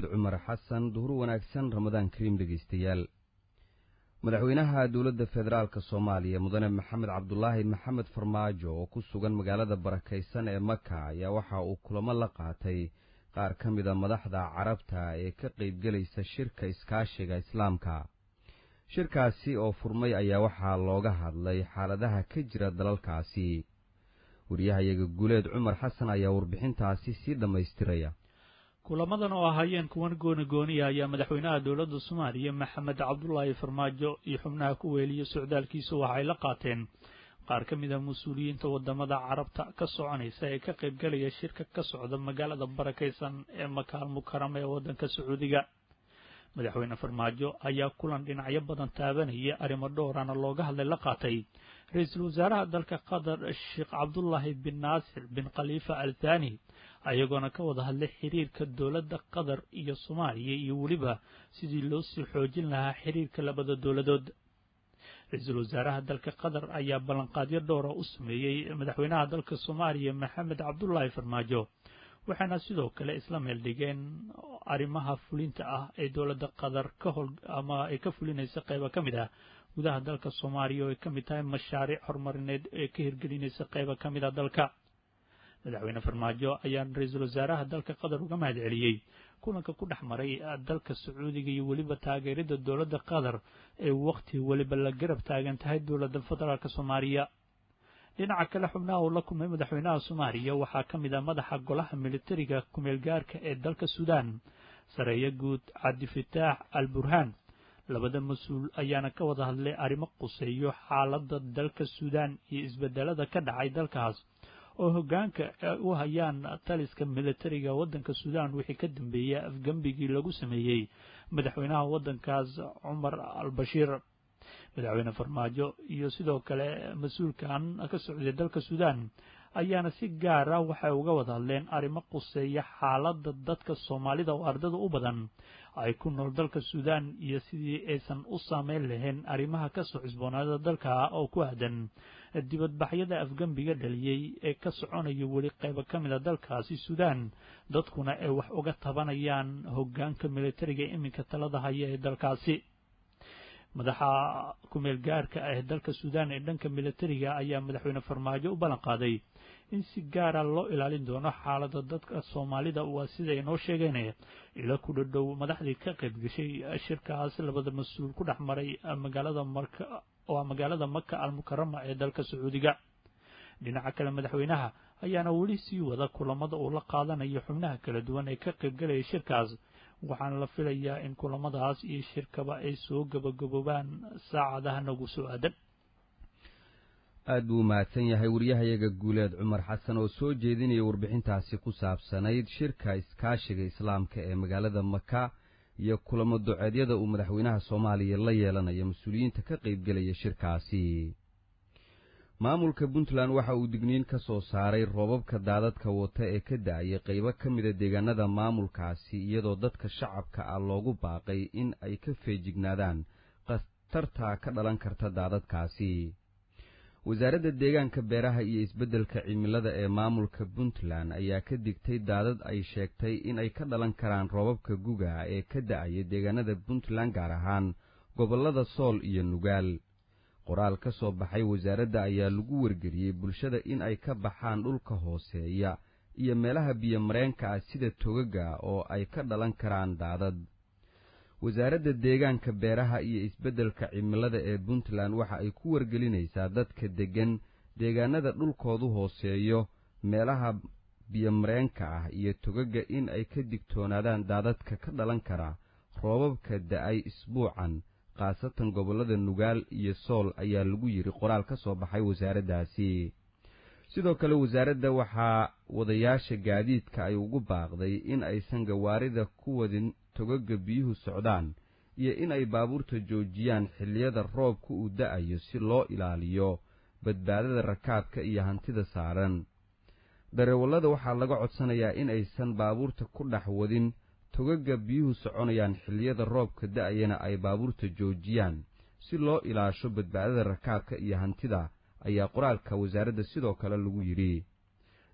cumar xasan duhur wanaagsan ramadaan kariim dhegeystayaal madaxweynaha dowladda federaalka Soomaaliya mudane maxamed cabdullaahi maxamed farmaajo oo ku sugan magaalada barakeysan ee Makka ayaa waxa uu kulamo la qaatay qaar ka mid ah madaxda carabta ee ka qayb galaysa shirka iskaashiga islaamka. shirkaasi oo furmay ayaa waxaa looga hadlay xaaladaha ka jira dalalkaasi. wariyahayaga guuleed cumar xasan ayaa warbixintaasi sii dhamaystiraya. kulamadan oo ahaayeen kuwan gooni ayaa madaxweynaha dowladda Soomaaliya maxamed cabdullaahi farmaajo iyo xubnaha ku weeliya socdaalkiisa waxay la qaateen qaar ka mid ah mas'uuliyiinta wadamada carabta ka soconaysa ee ka qayb galaya shirka ka socda magaalada barakeysan ee Makka al-Mukarrama ee wadanka Sacuudiga. madaxweyne farmaajo ayaa kulan dhinacyo badan taabanaya arrimo dhowrana looga hadlay la qaatay ra'iisul wasaaraha dalka Qatar Sheikh Abdullahi bin Nasir bin Khalifa Al Thani ayagoona ka wada hadlay xiriirka dowladda Qatar iyo Soomaaliya iyo waliba sidii loo sii xoojin lahaa xiriirka labada dowladood. ra'iisul wasaaraha dalka Qatar ayaa ballanqaadyo dhowr ah u sameeyay madaxweynaha dalka Soomaaliya maxamed cabdullaahi farmaajo waxaana sidoo kale isla meel dhigeen arrimaha fulinta ah ee dowladda Qatar ay ka fulinaysa qaybo ka mid ah gudaha dalka Soomaaliya oo ay ka mid tahay mashaariic horumarineed ee ka hirgelinaysa qaybo ka mid ah dalka. madaxweyne farmaajo ayaa ra'iisul wasaaraha dalka Qatar uga mahadceliyay kulanka ku dhexmaray dalka Sacuudiga iyo waliba taageerada dowladda Qatar ee waqti waliba la garab taagan tahay dowladda federaalka Soomaaliya. dhinaca kale xubnaha uu la kulmay madaxweynaha Soomaaliya waxaa ka mid ah madaxa golaha militariga kumeel gaarka ee dalka Suudaan sareeya guud Cabdi Fataax al-Burhaan. labada mas'uul ayaana ka wada hadlay arrimo quseeyo xaaladda dalka Suudaan iyo isbedelada ka dhacay dalkaas oo hoggaanka u hayaan taliska militariga wadanka Suudaan wixii ka dambeeyay afgambigii lagu sameeyay madaxweynaha wadankaas Umar al-Bashir. madaxweyne farmaajo iyo sidoo kale mas'uulkan ka socday dalka Suudaan ayaana si gaar ah waxay uga wada hadleen arrimo quseeya xaaladda dadka Soomaalida oo ardada u badan ay ku nool dalka Suudaan iyo sidii aysan u saameyn lahayn arrimaha ka soo cusboonaada dalka oo ku aadan dibadbaxyada afgambiga dhaliyay ee ka soconaya weli qaybo ka mid ah dalkaasi Suudaan dadkuna ay wax uga tabanayaan hoggaanka militariga iminka talada haya ee dalkaasi. madaxa kumeel gaarka ah dalka Suudaan ee dhanka militariga ayaa madaxweyne farmaajo u ballan qaaday in si gaar ah loo ilaalin doono xaaladda dadka Soomaalida waa sida ay noo sheegeen ila ku dhow madaxdii ka qayb gashay shirkaas labada mas'uul ku dhexmaray magaalada Makka al-Mukarrama ee dalka Sacuudiga. dhinaca kale madaxweynaha ayaana weli sii wada kulamada uu la qaadanayo xubnaha kala duwan ee ka qayb galaya shirkaas waxaana la filayaa in kulamadaas iyo shirkaba ay soo gabagaboobaan saacadaha nagu soo aadan. aad buu mahadsan yahay wariyahayaga guuleed cumar xasan oo soo jeedinaya warbixintaasi ku saabsanayd shirka iskaashiga islaamka ee magaalada Makka iyo kulamo duceedyada uu madaxweynaha Soomaaliya la yeelanayo mas'uuliyiinta ka qayb galaya shirkaasi. maamulka Puntland waxa uu digniin ka soo saaray roobabka daadadka wata ee ka da'ay qaybo ka mid ah deegaanada maamulkaasi iyadoo dadka shacabka ah loogu baaqay in ay ka feejignaadaan khatarta ka dhalan karta daadadkaasi. wasaaradda deegaanka beeraha iyo isbeddelka cimilada ee maamulka Puntland ayaa ka digtay daadad ay sheegtay in ay ka dhalan karaan roobabka guga ee ka da'ay deegaanada Puntland gaar ahaan gobollada Sool iyo Nugaal. qoraal ka soo baxay wasaaradda ayaa lagu wargeliyey bulshada in ay ka baxaan dhulka hooseeya iyo meelaha biyo mareenka ah sida togaga oo ay ka dhalan karaan daadad. wasaaradda deegaanka beeraha iyo isbeddelka cimilada ee Puntland waxa ay ku wargelinaysaa dadka degan deegaanada dhulkoodu hooseeyo meelaha biyo mareenka ah iyo togaga in ay ka digtoonaadaan daadadka ka dhalan kara roobabka da'ay isbuucan khaasatan gobollada Nugaal iyo Sool ayaa lagu yiri qoraal ka soo baxay wasaaraddaasi. sidoo kale wasaaradda waxaa wadayaasha gaadiidka ay ugu baaqday in aysan gawaarida ku wadin togaga biyuhu socdaan iyo in ay baabuurta joojiyaan xilliyada roobka uu da'ayo si loo ilaaliyo badbaadada rakaabka iyo hantida saaran. dareewallada waxaa laga codsanayaa in aysan baabuurta ku dhex wadin togaga biyuhu soconayaan xilliyada roobka da'ayana ay baabuurta joojiyaan si loo ilaasho badbaadada rakaabka iyo hantida ayaa qoraalka wasaaradda sidoo kale lagu yidhi.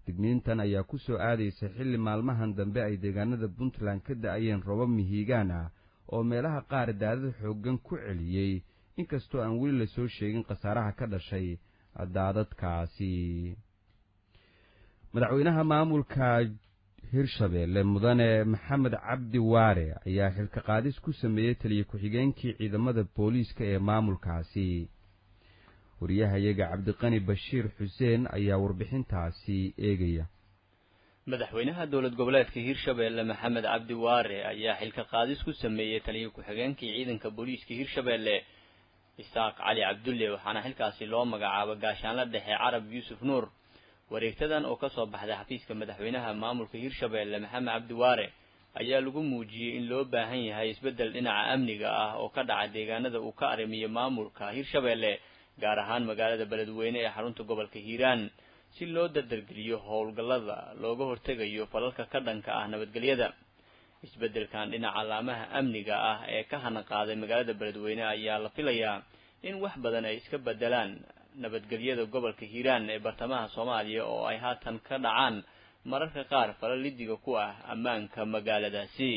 digniintan ayaa ku soo aadaysa xilli maalmahan dambe ay deegaanada puntland ka da'ayeen roobab mihigaan ah oo meelaha qaar daadad xooggan ku celiyey inkastoo aan weli la soo sheegin khasaaraha ka dhashay daadadkaasi. madaxweynaha maamulka hirshabeelle mudane maxamed cabdi waare ayaa xilka qaadis ku sameeyey taliye ku-xigeenkii ciidamada booliiska ee maamulkaasi. wariyahayaga cabdiqani bashiir xuseen ayaa warbixintaasi eegaya. madaxweynaha dowlad goboleedka hirshabeelle maxamed cabdi waare ayaa xilka qaadis ku sameeyey taliye ku-xigeenkii ciidanka booliiska hirshabeelle isaaq cali cabdulle waxaana xilkaasi loo magacaabo gaashaanla dhexe carab yuusuf nuur. wareegtadan oo ka soo baxday xafiiska madaxweynaha maamulka hirshabeelle maxamed cabdi waare ayaa lagu muujiyey in loo baahan yahay isbeddel dhinaca amniga ah oo ka dhaca deegaanada uu ka arrimiyo maamulka hirshabeelle gaar ahaan magaalada beledweyne ee xarunta gobolka hiiraan si loo dardargeliyo howlgallada looga hortegayo falalka ka dhanka ah nabadgelyada. isbeddelkan dhinaca laamaha amniga ah ee ka hana qaaday magaalada beledweyne ayaa la filayaa in wax badan ay iska beddelaan nabadgelyada gobolka hiiraan ee bartamaha soomaaliya oo ay haatan ka dhacaan mararka qaar falal lidiga ku ah ammaanka magaaladaasi.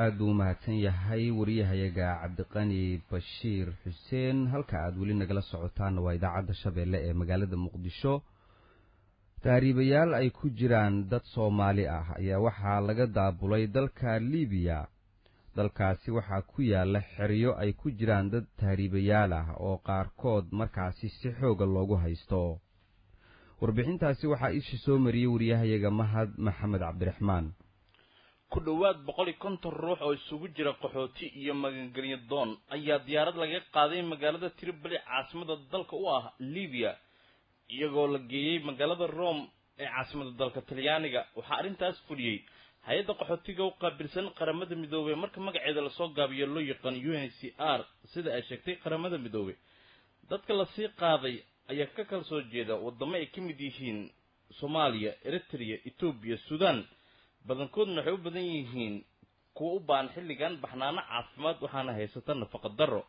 aad buu u mahadsan yahay wariyahayaga cabdiqani bashiir xuseen. halka aad weli nagala socotaanna waa idaacadda shabeelle ee magaalada muqdisho. tahriibayaal ay ku jiraan dad soomaali ah ayaa waxaa laga daabulay dalka liibiya. dalkaasi waxaa ku yaalla xeryo ay ku jiraan dad tahriibayaal ah oo qaarkood markaasi si xooga loogu haysto. warbixintaasi waxaa iisha soo mariyey wariyahayaga mahad maxamed cabdiraxmaan. ku dhowaad 150 ruux oo isugu jira qaxooti iyo magangelyo doon ayaa diyaarad laga qaaday magaalada Tripoli caasimada dalka u ah Liibiya iyagoo la geeyay magaalada Rome ee caasimada dalka Talyaaniga. waxaa arintaas fuliyay hay'adda qaxootiga u qaabilsan qaramada midoobay marka magaceeda la soo gaabiyo loo yaqaan UNHCR sida ay sheegtay qaramada midoobay. dadka la sii qaaday ayaa ka kala soo jeeda wadamo ay ka mid yihiin Soomaaliya, Eritrea, Ethiopia, Sudan. badankoodna waxay u badan yihiin kuwa u baahan xilligan baxnaano caafimaad waxaana haysata nafaqa darro.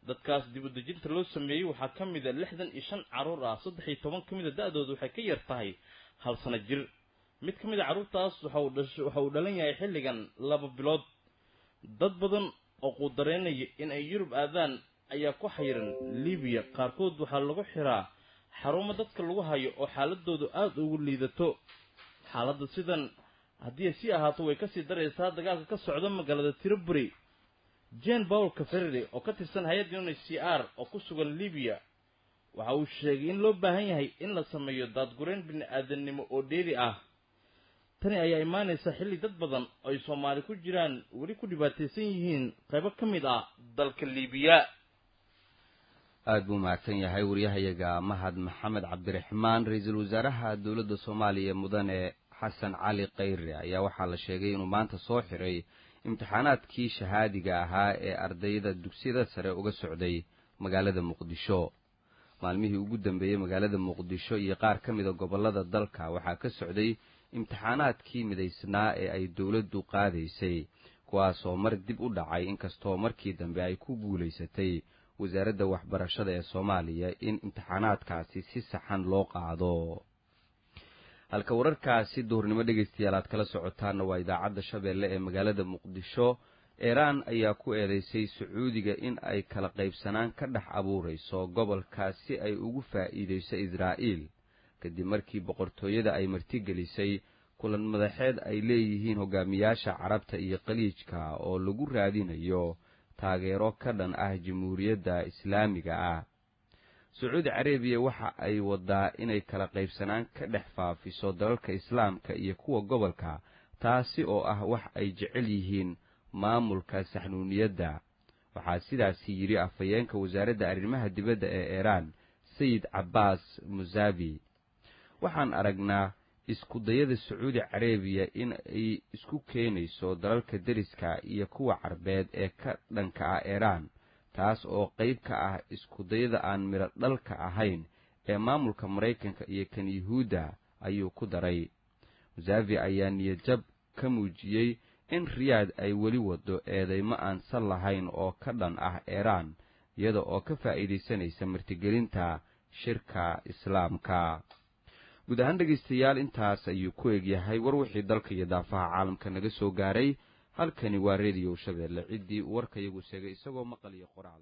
dadkaas dib u dejinta loo sameeyey waxaa ka mid ah 65 caruur ah, 13 ka mid ah da'doodu waxay ka yar tahay 1 sano jir. mid ka mid ah caruurtaas waxa uu dhalan yahay xilligan 2 bilood. dad badan oo quudareynaya in ay Yurub aadaan ayaa ku xayiran Liibiya. qaarkood waxaa lagu xiraa xarumo dadka lagu hayo oo xaaladoodu aad ugu liidato. xaaladda sidan haddii si ahaato way ka sii daraysaa dagaalka ka socda magaalada Tripoli. Jean Paul Caferri oo ka tirsan hay'adda UNHCR oo ku sugan Liibiya waxa uu sheegay in loo baahan yahay in la sameeyo daadgurayn bini'aadanimo oo dheeri ah. tani ayaa imaanaysa xilli dad badan oo ay Soomaali ku jiraan weli ku dhibaataysan yihiin qaybo ka mid ah dalka Liibiya. aad buu mahadsan yahay wariyahayaga mahad maxamed cabdiraxmaan. ra'iisul wasaaraha dowladda Soomaaliya mudane xasan cali khayre ayaa waxaa la sheegay inuu maanta soo xiray imtixaanaadkii shahaadiga ahaa ee ardayda dugsiyada sare uga socday magaalada muqdisho. maalmihii ugu dambeeyey magaalada muqdisho iyo qaar ka mid a gobollada dalka waxaa ka socday imtixaanaadkii midaysnaa ee ay dowladdu qaadaysay kuwaasoo mar dib u dhacay inkastoo markii dambe ay ku guulaysatay wasaaradda waxbarashada ee Soomaaliya in imtixaanaadkaasi si saxan loo qaado. halka wararkaasi duhurnimo dhegeystayaal aad kala socotaana waa idaacadda shabeelle ee magaalada muqdisho. Iiraan ayaa ku eedeysay Sacuudiga in ay kala qaybsanaan ka dhex abuurayso gobolka si ay ugu faa'iideyso Israa'iil kadib markii boqortooyada ay martigelisay kulan madaxeed ay leeyihiin hogaamiyaasha Carabta iyo Khaliijka oo lagu raadinayo taageero ka dhan ah Jamhuuriyadda Islaamiga ah. Sacuudi Carabiya waxa ay wadaa inay kala qaybsanaan ka dhex faafiso dalalka Islaamka iyo kuwa gobolka taasi oo ah wax ay jecel yihiin maamulka saxnuuniyadda. waxaa sidaasi yiri afhayeenka wasaaradda arrimaha dibadda ee Iiraan Sayid Abbas Musavi. waxaan aragnaa isku dayada Sacuudi Carabiya in ay isku keenayso dalalka deriska iyo kuwa Carbeed ee ka dhanka ah Iiraan taas oo qayb ka ah isku dayada aan miro dhalka ahayn ee maamulka Mareykanka iyo kan Yahuuda ayuu ku daray. Musavi ayaa niyad-jab ka muujiyey in Riyaad ay weli wado eedeymo aan sal lahayn oo ka dhan ah Iiraan iyada oo ka faa'iideysanaysa martigelinta shirka Islaamka. guud ahaan dhegaystayaal intaas ayuu ku egyahay war wixii dalka iyo daafaha caalamka naga soo gaaray halkani waa reediyo shabeelle ciddii warka iyagu sheegay isagoo maqal iyo qoraal